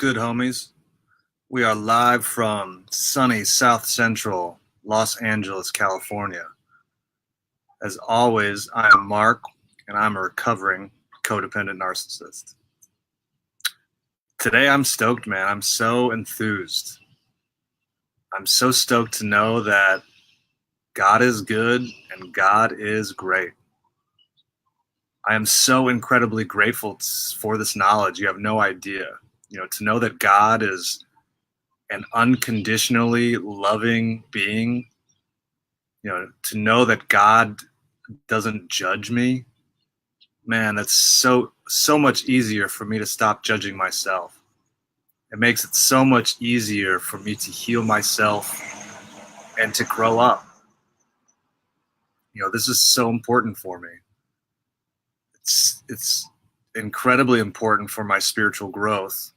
Good, homies? We are live from sunny South Central Los Angeles, California. As always, I am Mark, and I'm a recovering codependent narcissist. Today, I'm stoked, man. I'm so enthused. I'm so stoked to know that God is good and God is great. I am so incredibly grateful for this knowledge. You have no idea. To know that God is an unconditionally loving being, to know that God doesn't judge me, man, that's so much easier for me to stop judging myself. It makes it so much easier for me to heal myself and to grow up. This is so important for me. It's incredibly important for my spiritual growth,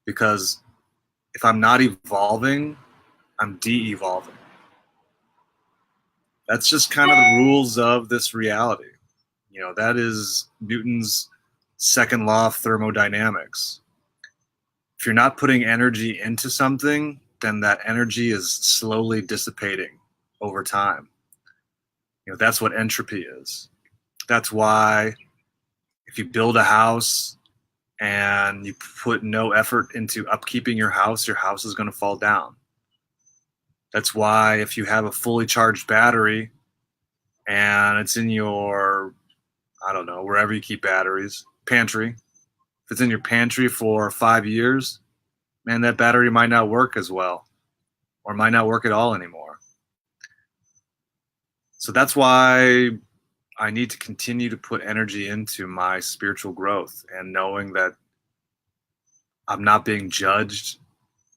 because if I'm not evolving, I'm de-evolving. That's just kind of the rules of this reality. That is Newton's second law of thermodynamics. If you're not putting energy into something, then that energy is slowly dissipating over time. That's what entropy is. That's why if you build a house and you put no effort into upkeeping your house is going to fall down. That's why if you have a fully charged battery and it's in your, I don't know, wherever you keep batteries, pantry, if it's in your pantry for 5 years, man, that battery might not work as well, or might not work at all anymore. So that's why I need to continue to put energy into my spiritual growth, and knowing that I'm not being judged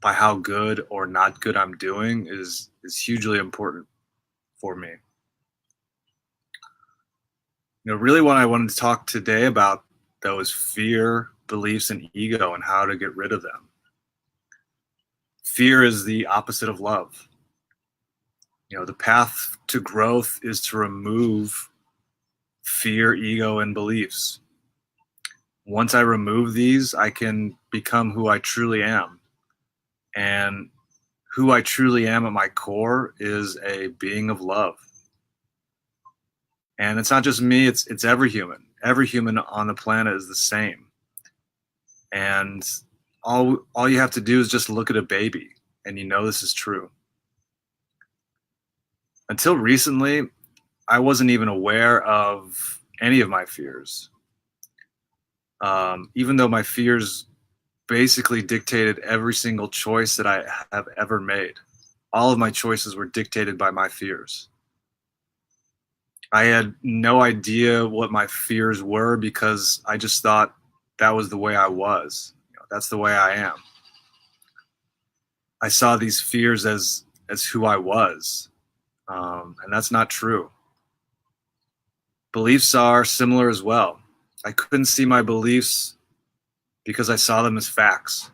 by how good or not good I'm doing is hugely important for me. Really what I wanted to talk today about, though, is fear, beliefs, and ego, and how to get rid of them. Fear is the opposite of love. The path to growth is to remove fear, ego, and beliefs. Once I remove these, I can become who I truly am. And who I truly am at my core is a being of love. And it's not just me, it's every human. Every human on the planet is the same. And all you have to do is just look at a baby, and this is true. Until recently, I wasn't even aware of any of my fears. Even though my fears basically dictated every single choice that I have ever made. All of my choices were dictated by my fears. I had no idea what my fears were, because I just thought that was the way I was. That's the way I am. I saw these fears as who I was, and that's not true. Beliefs are similar as well. I couldn't see my beliefs because I saw them as facts.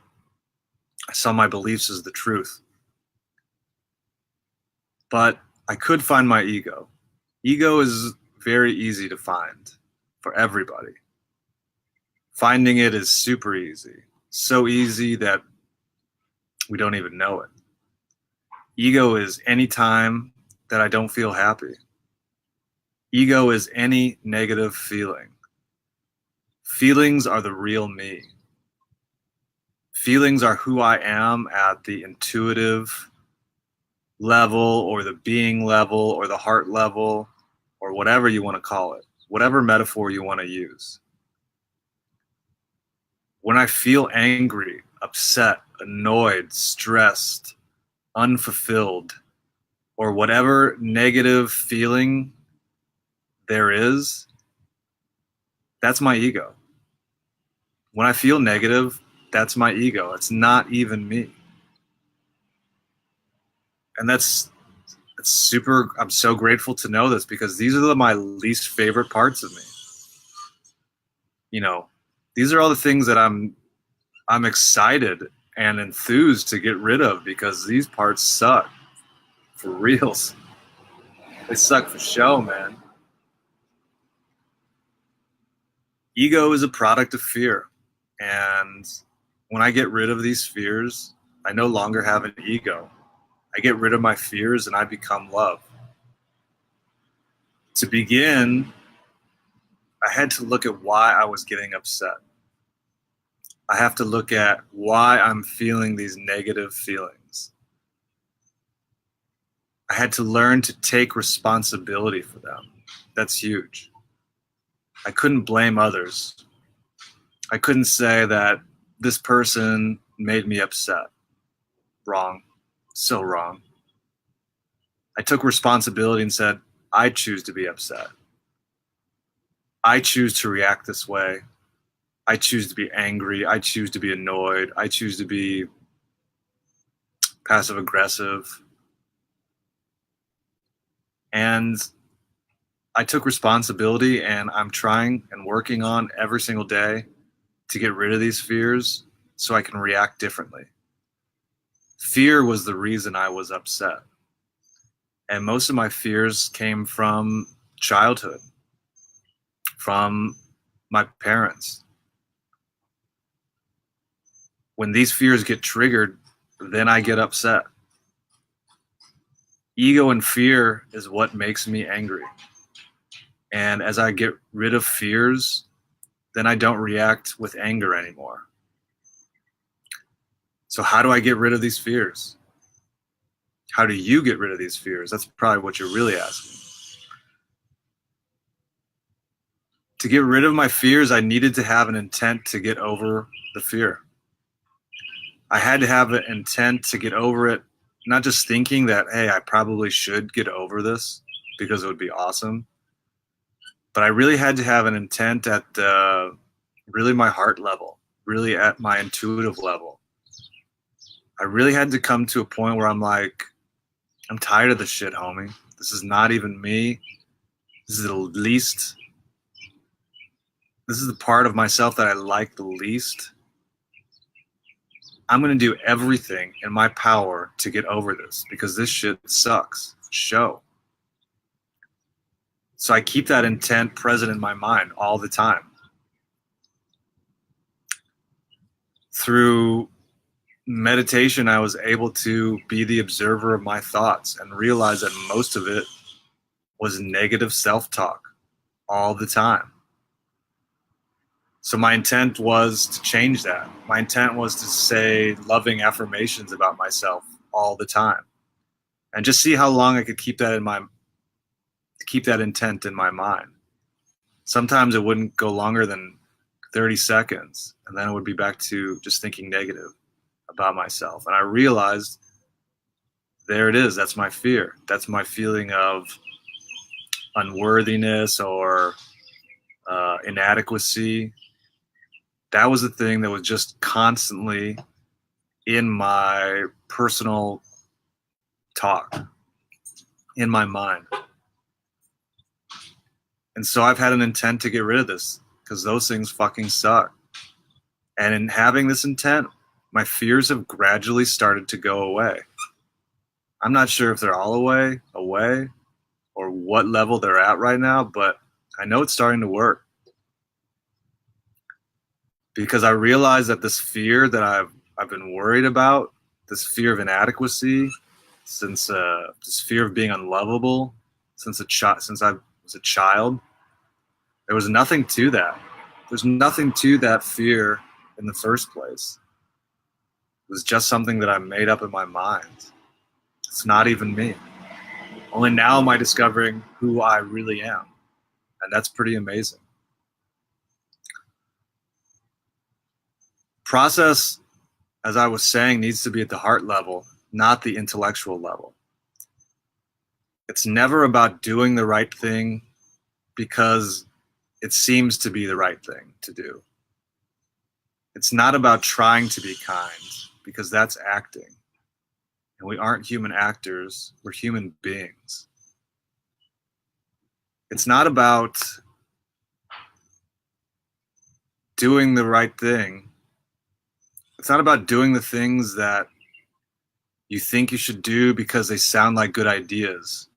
I saw my beliefs as the truth. But I could find my ego. Ego is very easy to find for everybody. Finding it is super easy. So easy that we don't even know it. Ego is any time that I don't feel happy. Ego is any negative feeling. Feelings are the real me. Feelings are who I am at the intuitive level, or the being level, or the heart level, or whatever you want to call it, whatever metaphor you want to use. When I feel angry, upset, annoyed, stressed, unfulfilled, or whatever negative feeling there is, that's my ego. When I feel negative, that's my ego. It's not even me. And that's super, I'm so grateful to know this, because these are my least favorite parts of me. These are all the things that I'm excited and enthused to get rid of, because these parts suck for reals. They suck for show, man. Ego is a product of fear, and when I get rid of these fears, I no longer have an ego. I get rid of my fears and I become love. To begin, I had to look at why I was getting upset. I have to look at why I'm feeling these negative feelings. I had to learn to take responsibility for them. That's huge. I couldn't blame others. I couldn't say that this person made me upset. Wrong. So wrong. I took responsibility and said, I choose to be upset. I choose to react this way. I choose to be angry. I choose to be annoyed. I choose to be passive aggressive. And I took responsibility, and I'm trying and working on every single day to get rid of these fears so I can react differently. Fear was the reason I was upset. And most of my fears came from childhood, from my parents. When these fears get triggered, then I get upset. Ego and fear is what makes me angry. And as I get rid of fears, then I don't react with anger anymore. So how do I get rid of these fears? How do you get rid of these fears? That's probably what you're really asking. To get rid of my fears, I needed to have an intent to get over the fear. I had to have an intent to get over it, not just thinking that, hey, I probably should get over this because it would be awesome. But I really had to have an intent at really my heart level, really at my intuitive level. I really had to come to a point where I'm like, I'm tired of this shit, homie. This is not even me. This is the part of myself that I like the least. I'm going to do everything in my power to get over this because this shit sucks. Show. So I keep that intent present in my mind all the time. Through meditation, I was able to be the observer of my thoughts and realize that most of it was negative self-talk all the time. So my intent was to change that. My intent was to say loving affirmations about myself all the time and just see how long I could keep that intent in my mind. Sometimes it wouldn't go longer than 30 seconds, and then it would be back to just thinking negative about myself. And I realized, there it is. That's my fear. That's my feeling of unworthiness or inadequacy. That was the thing that was just constantly in my personal talk, in my mind. And so I've had an intent to get rid of this because those things fucking suck. And in having this intent, my fears have gradually started to go away. I'm not sure if they're all away, or what level they're at right now, but I know it's starting to work. Because I realize that this fear that I've been worried about, this fear of inadequacy, since this fear of being unlovable, since I was a child, there was nothing to that. There's nothing to that fear in the first place. It was just something that I made up in my mind. It's not even me. Only now am I discovering who I really am. And that's pretty amazing. Process, as I was saying, needs to be at the heart level, not the intellectual level. It's never about doing the right thing because it seems to be the right thing to do. It's not about trying to be kind because that's acting. And we aren't human actors, we're human beings. It's not about doing the right thing. It's not about doing the things that you think you should do because they sound like good ideas.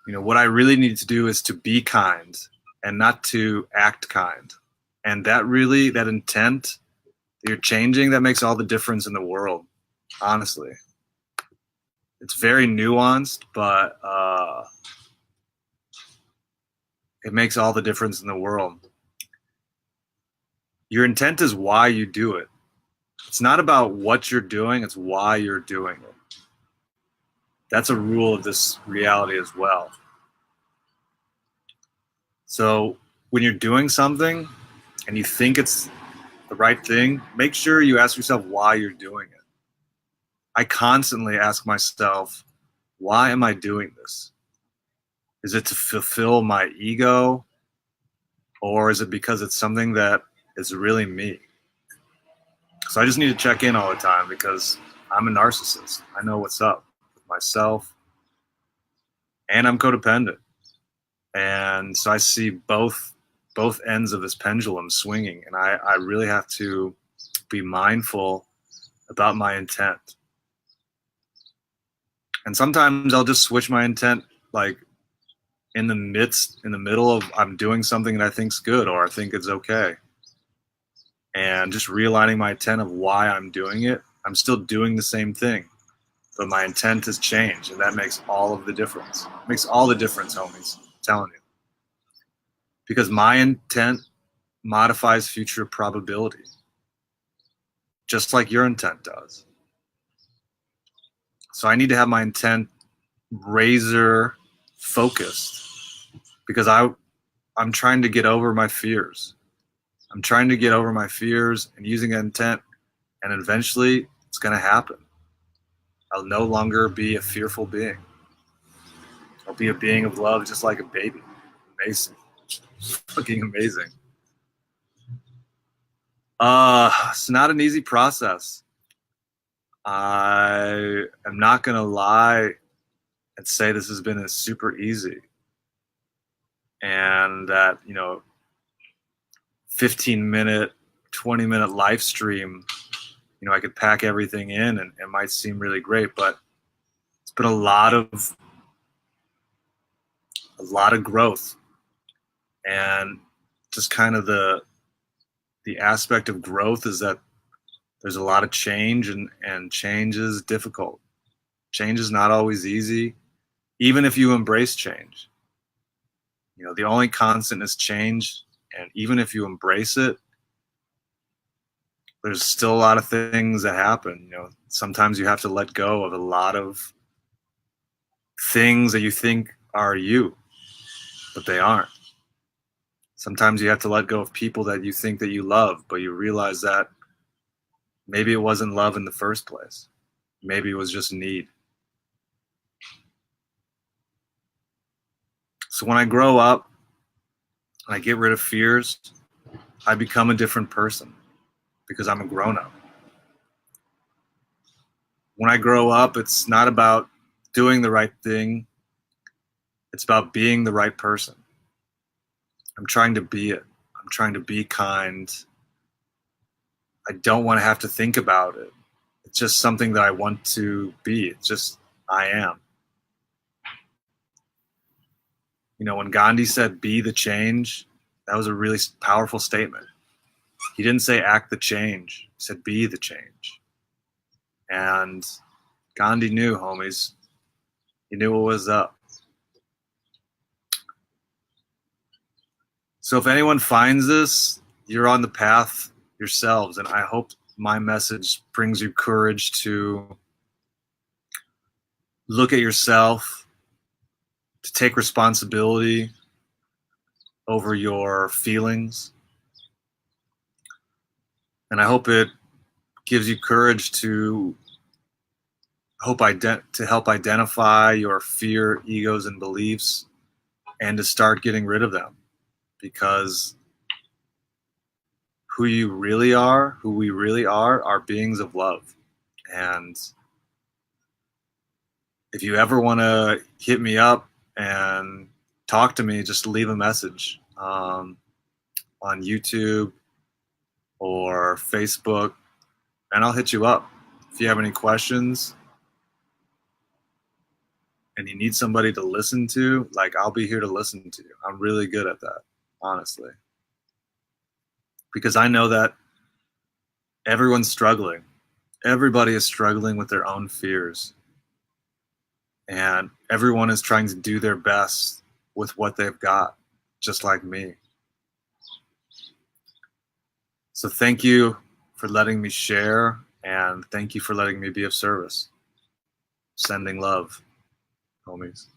You know, what I really need to do is to be kind and not to act kind. And that intent you're changing, that makes all the difference in the world, honestly. It's very nuanced, but it makes all the difference in the world. Your intent is why you do it. It's not about what you're doing, it's why you're doing it. That's a rule of this reality as well. So when you're doing something and you think it's the right thing, make sure you ask yourself why you're doing it. I constantly ask myself, why am I doing this? Is it to fulfill my ego? Or is it because it's something that is really me? So I just need to check in all the time because I'm a narcissist. I know what's up with myself, and I'm codependent. And so I see both ends of this pendulum swinging, and I really have to be mindful about my intent. And sometimes I'll just switch my intent, like in the middle of I'm doing something that I think's good or I think it's okay, and just realigning my intent of why I'm doing it. I'm still doing the same thing, but my intent has changed, and that makes all of the difference. It makes all the difference, homies. I'm telling you. Because my intent modifies future probability, just like your intent does. So I need to have my intent razor focused because I'm trying to get over my fears. I'm trying to get over my fears and using intent, and eventually it's going to happen. I'll no longer be a fearful being. I'll be a being of love, just like a baby. Amazing. Fucking amazing. It's not an easy process. I am not going to lie and say this has been super easy. And that, 15-minute, 20-minute live stream, I could pack everything in and it might seem really great, but it's been a lot of growth. And just kind of the aspect of growth is that there's a lot of change, and change is difficult. Change is not always easy, even if you embrace change. The only constant is change, and even if you embrace it, there's still a lot of things that happen. Sometimes you have to let go of a lot of things that you think are you, but they aren't. Sometimes you have to let go of people that you think that you love, but you realize that maybe it wasn't love in the first place. Maybe it was just need. So when I grow up and I get rid of fears, I become a different person because I'm a grown-up. When I grow up, it's not about doing the right thing. It's about being the right person. I'm trying to be it. I'm trying to be kind. I don't want to have to think about it. It's just something that I want to be. It's just, I am. When Gandhi said, be the change, that was a really powerful statement. He didn't say act the change. He said, be the change. And Gandhi knew, homies. He knew what was up. So if anyone finds this, you're on the path yourselves. And I hope my message brings you courage to look at yourself, to take responsibility over your feelings. And I hope it gives you courage to help identify your fear, egos, and beliefs, and to start getting rid of them. Because who we really are beings of love. And if you ever want to hit me up and talk to me, just leave a message on YouTube or Facebook, and I'll hit you up. If you have any questions and you need somebody to listen to, I'll be here to listen to you. I'm really good at that, honestly. Because I know that Everyone's struggling. Everybody is struggling with their own fears. And everyone is trying to do their best with what they've got, just like me. So thank you for letting me share, and thank you for letting me be of service. Sending love, homies.